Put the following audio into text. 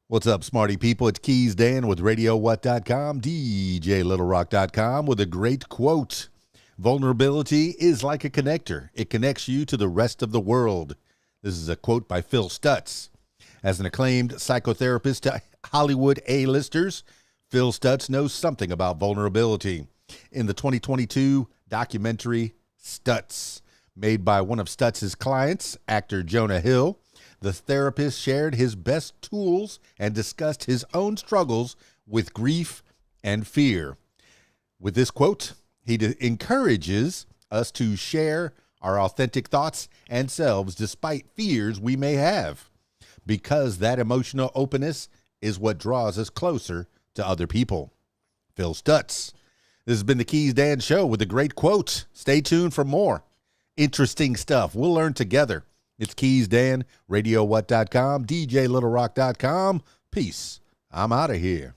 What's up, smarty people? It's KeysDAN with RadioWhat.com, DJLittleRock.com with a great quote. Vulnerability is like a connector. It connects you to the rest of the world. This is a quote by Phil Stutz. As an acclaimed psychotherapist to Hollywood A-listers, Phil Stutz knows something about vulnerability. In the 2022 documentary Stutz, made by one of Stutz's clients, actor Jonah Hill, the therapist shared his best tools and discussed his own struggles with grief and fear. With this quote, he encourages us to share our authentic thoughts and selves despite fears we may have, because that emotional openness is what draws us closer to other people. Phil Stutz. This has been the KeysDAN Show with a great quote. Stay tuned for more interesting stuff. We'll learn together. It's KeysDAN, RadioWhat.com, DJLittleRock.com. Peace. I'm out of here.